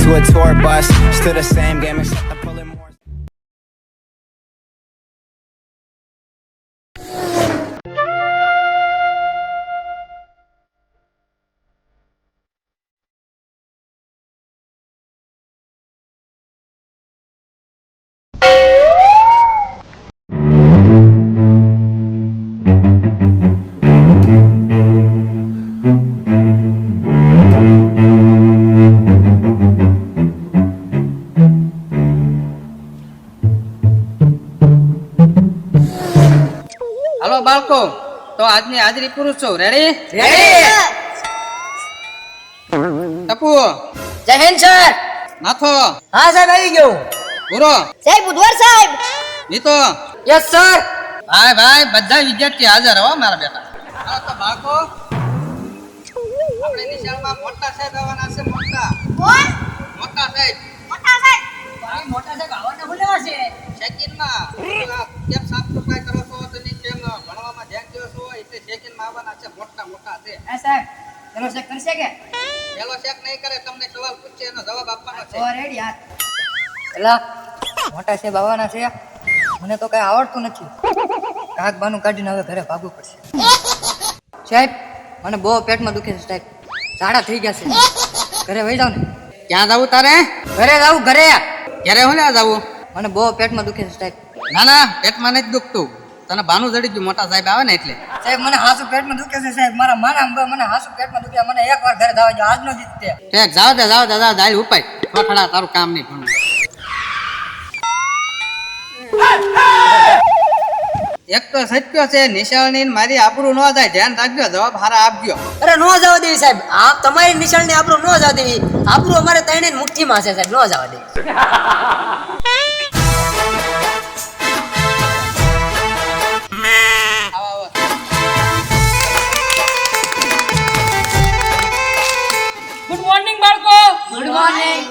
to a tour bus. Still the same game except I'm pulling more. હાલો બાળકો, તો આજની હાજરી પૂરું છું. રેડી? ટપુ, જય હિન્દ સર. નાથો, હા સાહેબ આવી ગયો. ભૂરો, સાહેબ બુધવાર સાહેબ. નીતો, યસ સર. ભાઈ બધા વિદ્યાર્થી હાજર હો મારા બેટા. હાલો તો બાળકો, આપણે નિશાળમાં મોટા સાહેબ આવવાના છે. કોણ? મોટા સાહેબ. મોટા સાહેબ. ભાઈ મોટા સાહેબ આવવાના બોલાવા છે. સેકન્ડમાં કેમ સાફ સફાઈ કરો છો, તમે કેમ ભણવામાં ધ્યાન દો છો, એટલે સેકન્ડમાં આવવાના છે. મોટા છે. હા સાહેબ. ચલો ચેક કરશે કે? પેલો ચેક નહીં કરે, તમને સવાલ પૂછશે એનો જવાબ આપવાનો છે. ઓ રેડી હાથ. એલા મોટા સાહેબ આવવાના છે. મને તો કઈ આવડતું નથી. કાક બાનું કાઢીને હવે ઘરે ભાગવું પડશે. સાહેબ મને બહુ પેટમાં દુખે છે સાહેબ. ઝાડા થઈ ગયા છે. ઘરે વહી જાવ ને. ક્યાં જવું તારે? ઘરે જાવ ઘરે. ક્યારે હું લ્યા જવું? મને બહુ પેટમાં દુખે છે સાહેબ. ના પેટમાં નથી દુખતું, તને ભાનું જડી ગયું મોટા સાહેબ આવે ને એટલે. સાહેબ મને હાસુ પેટમાં દુખે છે સાહેબ. મારા માના મને હાસુ પેટમાં દુખે. મને એકવાર ઘરે જવા દો. આજનો જીત તે. ઠીક, જાવ દે દાઈ ઉપાય. થોડા તારું કામ નહીં ભણવું. એક તો સત્ય છે, નિશાળની મારી આબરૂ ન જાય. ધ્યાન રાખજો, જવાબ હારા આપજો. અરે નો જવા દેવી સાહેબ. આ તમારી નિશાળની આબરૂ નો જવા દેવી. આબરૂ અમારે ત્રણેય મુઠ્ઠીમાં છે સાહેબ. નો જવા દેવી. ગુડ મોર્નિંગ બાળકો. Good morning.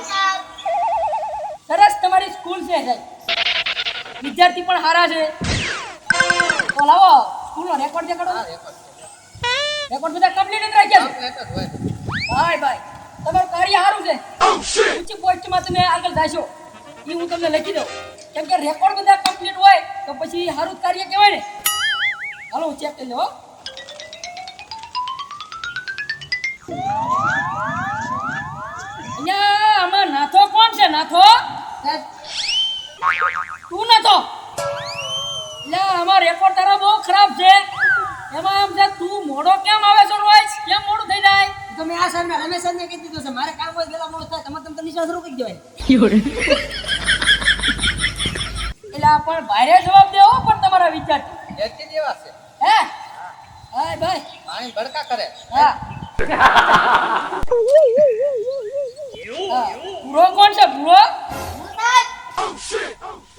સરસ તમારી સ્કૂલ છે સાહેબ. વિદ્યાર્થી પણ સારા છે. તો લાવો સ્કૂલનો રેકોર્ડ દેખાડો. રેકોર્ડ બધા કમ્પ્લીટ જ રાખ્યા છે. ભાઈ તમારું કાર્ય સારું છે. ઊંચી પોસ્ટમાં તમે આગળ જાશો એ હું તમને લખી દઉં. કેમ કે રેકોર્ડ બધા કમ્પ્લીટ હોય તો પછી સારું કાર્ય કહેવાય ને. હાલો હું ચેક કરી લઉં. અહીંયા આમાં નાથો કોણ છે? નાથો તું નતો? એટલે આમાં રેકોર્ડ તારા બહુ ખરાબ છે. એમાં એમ છે તું મોડો કેમ આવે છે? રોજ કેમ મોડું થઈ જાય? તો મેં આ સાહેબ રમેશ સાહેબ ને કહી દીધું છે. મારે કામ હોય પેલા મોડું થાય. તમે નિશાળ શરૂ કરી દેવાય. એટલે આ પણ ભારે જવાબ દેવો પણ તમારા વિદ્યાર્થી એથી જેવા છે. હે હાય ભાઈ પાણી ભડકા કરે. હા પૂરો કોણ છે? પૂરો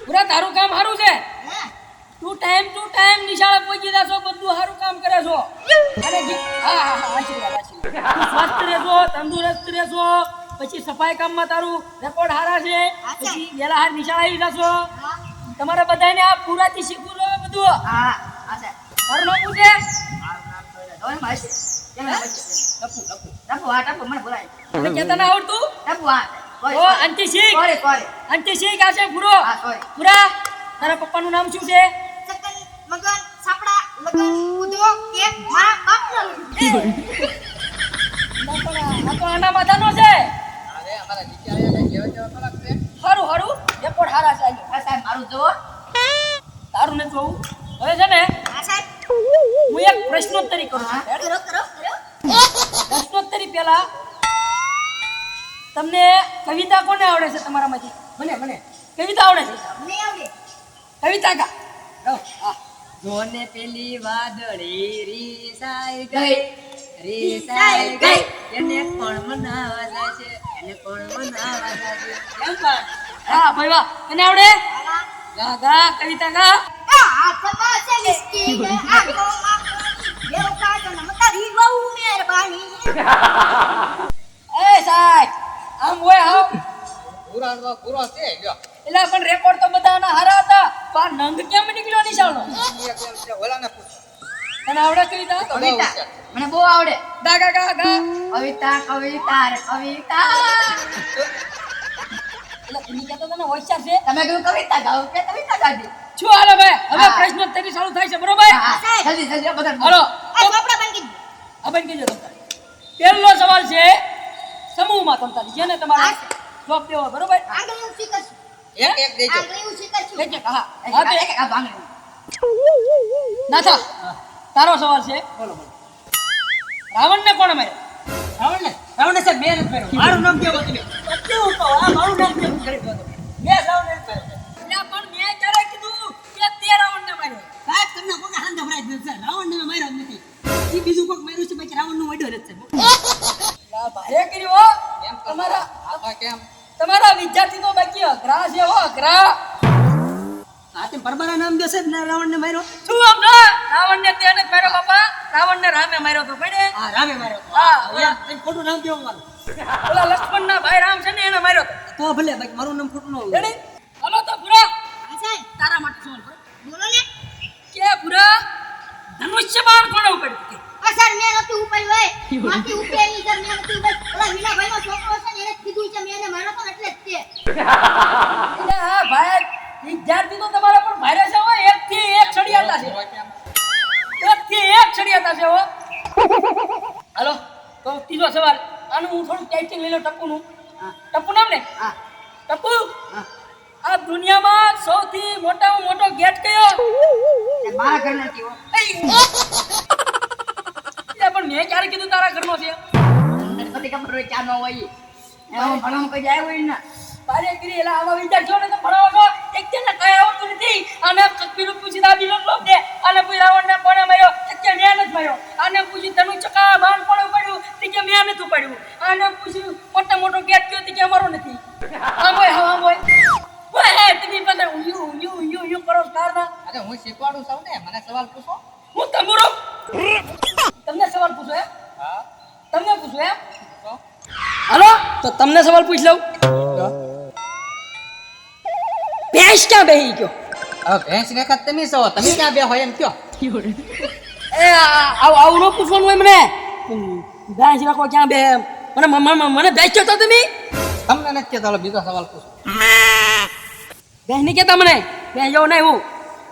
પૂરા તારું કામ સારું છે. તું ટાઈમ ટુ ટાઈમ નિશાળે પહોંચી જશો. બધું સારું કામ કરે છો. અને હા આશીર્વાદ. તું સ્વસ્થ રહેશો, તંદુરસ્ત રહેશો. પછી સફાઈ કામમાં તારું રેકોર્ડ સારા છે. પછી વહેલા હાર નિશાળે આવી જશો. તમારે બધાને આ પૂરાથી શીખવું જોઈએ બધું. હા આ સાહેબ. તારું નામ શું છે? મને બોલાય. તને કહેતા ના આવડતું? ઓ અંતિ શીખ. સોરી. અંતિ શીખ. આ છે પૂરો. હા, sorry. પૂરા તારા પપ્પાનું નામ શું છે? મગન સાપડા લગન ઉદો કે માં બાપનું આ તો આના માથાનો છે. અરે અમારા નિશાળે કેવા થોડાક છે. હારું રેકોર્ડ હારા છે. આ સાહેબ મારું જોવો. તારું નથી જોવું. હવે છે ને આ સાહેબ હું એક પ્રશ્નોત્તરી કરું છું. કરો પ્રશ્નોત્તરી પહેલા તમને કવિતા કોને આવડે છે તમારામાંથી? મને કવિતા આવડે છે? મને આવડે કવિતા ગા. ગાઓ. હા. જોને પેલી વાદળી રીસાઈ ગઈ એને કોણ મનાવા જાય છે? એમ પણ. હા ભાઈ વાહ. તને આવડે? ગા કવિતા ગા. હાથમાં છે વિસ્કી ને આંખોમાં દેવ કાઢો ને મતારી બહુ મહેરબાની એ સાહેબ આમ હોય હાવ. પૂરો છે જો. એટલે પણ રેકોર્ડ તો બધાના હારા હતા. તો આ નંગ કેમ નીકળ્યો નિશાળનો? ઓલાને પૂછ. તને આવડે કવિતા? કવિતા મને બહુ આવડે. ગા. કવિતા રે કવિતા એટલે તમે કહેતા હતા ને હોશિયાર છે તમે કીધું કવિતા ગાઓ કે કવિતા ગાધી. શું હાલે ભાઈ હવે હા. પ્રશ્નોત્તરી ચાલુ થાય છે બરોબર હા, જલ્દી જલ્દી બધા હાલો આ ચોપડા બંધ કરી હવે કીજો તમતારી પહેલો સવાલ છે સમૂહમાં તમતારી જેને તમારે જવાબ દેવો હોય, બરોબર આગળ હું શીખશું એક એક દેજો આગળ હું શીખશું એક એક હા એક હા એક એક આ ભાંગણી. નાથા તારો સવાલ છે બોલો બોલો રાવણને કોણે માર્યો રાવણને સાહેબ મેં નથી માર્યો. મારું નામ કેવું તમે કેવું કહો આ મારું નામ કેવું કરી દો તમે. મેં રાવણને નથી માર્યો. એટલે પણ મેં ક્યારે કીધું કે તે રાવણને માર્યો સાહેબ તમને કોકે હાંધા ભરાઈ દીધો છે. રાવણને મેં માર્યો જ નથી. ઈ બીજું કોક માર્યું છે બાકી રાવણનું વાડ્યો જ છે. ના ભારે કર્યો હો કેમ તમારા આ કેમ તમારા વિદ્યાર્થી તો બાકી અઘરા છે હો અઘરા આ તે પરબરા નામ દેશે ને રાવણને માર્યો. શું સમજો રાવણને તેને જ માર્યો બાપા રાવણને રામે માર્યો તો પડે હા રામે માર્યો. હા ઓલા કંઈ ખોટું નામ કેવું મારું. ઓલા લક્ષ્મણના ભાઈ રામ છે ને એને માર્યો તો ભલે બાકી મારું નામ ખોટું ન હોય. રેડી હાલો તો પૂરા હા સાહેબ તારા માટે સવાલ કરો બોલો ને કે પૂરા ધનુષ્ય બાણ કોણે ઉપાડ્યું કે આ સર મેં નતું ઉપાડ્યું હોય માથી ઉપેલી સર મેં નતું ઉપાડ્યું ઓલા મીનાભાઈનો છોકરો છે ને એને જ કીધું છે મેં એને માર્યો તો ને એટલે જ તે એટલે હા ભાઈ વિદ્યાર્થી તો તમારા પણ ભારે છે હો એક થી એક છડિયાતા છે એક થી એક છડિયાતા છે હો હાલો તો ત્રીજો સવાલ આનું હું થોડું ટાઈટિંગ લઈ લઉં ટપ્પુનું ટપ્પુ નામ ને હા. ટપ્પુ આ દુનિયામાં સૌથી મોટામાં મોટો ગેટ કયો એ મારા ઘરનો નથી હો. એટલે પણ મેં ક્યારે કીધું તારા ઘરનો છે મને બધી ખબર હોય ક્યાં ન હોય ઈ. એમાં ભણવામાં કોઈ જાય હોય ને. બારે કરી એલા આવા વિદ્યાર્થીઓને તો ભણાવવાનો એક કે કઈ આવડતું નથી અને કપિલું પૂછી દાદીનો લોક દે અને કોઈ રાવણને કોણે માર્યો એક કે મેં નથી માર્યો આને પૂછી ધનુષ ચકા બાણ કોણે ઉપાડ્યું તે કે મેં નથી ઉપાડ્યું આને પૂછ્યું મોટા મોટો ગેટ કયો તે કે અમારો નથી હા બોય ઓય હે તમે બધા યુ કરો કારના અરે હું શીખવાડું છું ને મને સવાલ પૂછો હું તમરો તમને સવાલ પૂછો એમ હા તમને પૂછો એમ તો હાલો તો તમને સવાલ પૂછ લઉં ભેંસ ક્યાં બેહી ગયો હવે ભેંસ રેખા તમે છો તમે ક્યાં બે હોય એમ કયો એ આવું ન પૂછવાનું હોય મને ભેંસ રાખો ક્યાં બે મને ભેંસ કહેતો તમે તમને નથી કહેતો હાલો બીજો સવાલ પૂછો ભેંસ નહીં કહેતા મને ભેંસ જેવો નહીં હું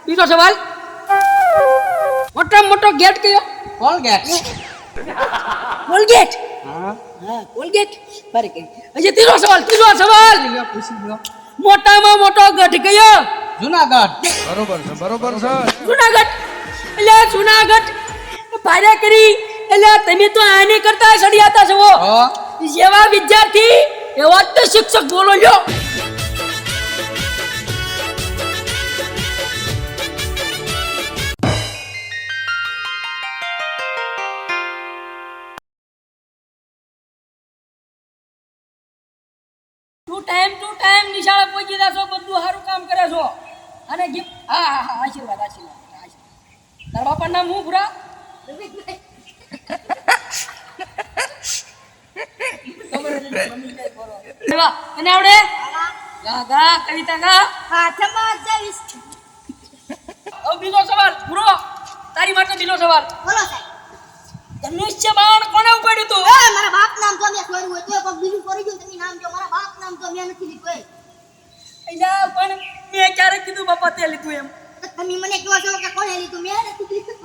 બીજો સવાલ મોટામાં મોટો ગેટ કયો કોલગેટ કોલગેટ હા હા કોલગેટ બરે કઈ હજી ત્રીજો સવાલ લ્યો પૂછી લ્યો મોટામાં મોટો ગઢ કયો જુનાગઢ જુનાગઢ એટલે જુનાગઢ ભારે કરી એટલે તમે તો આની કરતા સડિયાતા છો હા જેવા વિદ્યાર્થી એવા જ તો શિક્ષક બોલો લ્યો ટુ ટાઈમ નિશાળે પહોંચી જશો બધું સારું કામ કરે છો અને ગિફ્ટ હા આશીર્વાદ તારા બાપા નામ હું ભૂરા અને આવડે ગા કવિતા ગા હાથમાં જઈશ હવે બીજો સવાલ પૂરો તારી માટે બીજો સવાલ બોલો સાહેબ ધનુષ્ય બાણ કોને ઉપાડ્યું તું એ મારા બાપ નામ તો મેં છોડ્યું હોય તો કોક બીજું છોડી ગયું તમે નામ જો મારા બાપ નામ તો મેં નથી લીધું અહીંયા પણ મેં ક્યારે કીધું બાપા તે લીધું એમ તો તમે મને કહો છો કે કોણે લીધું મેં નથી લીધું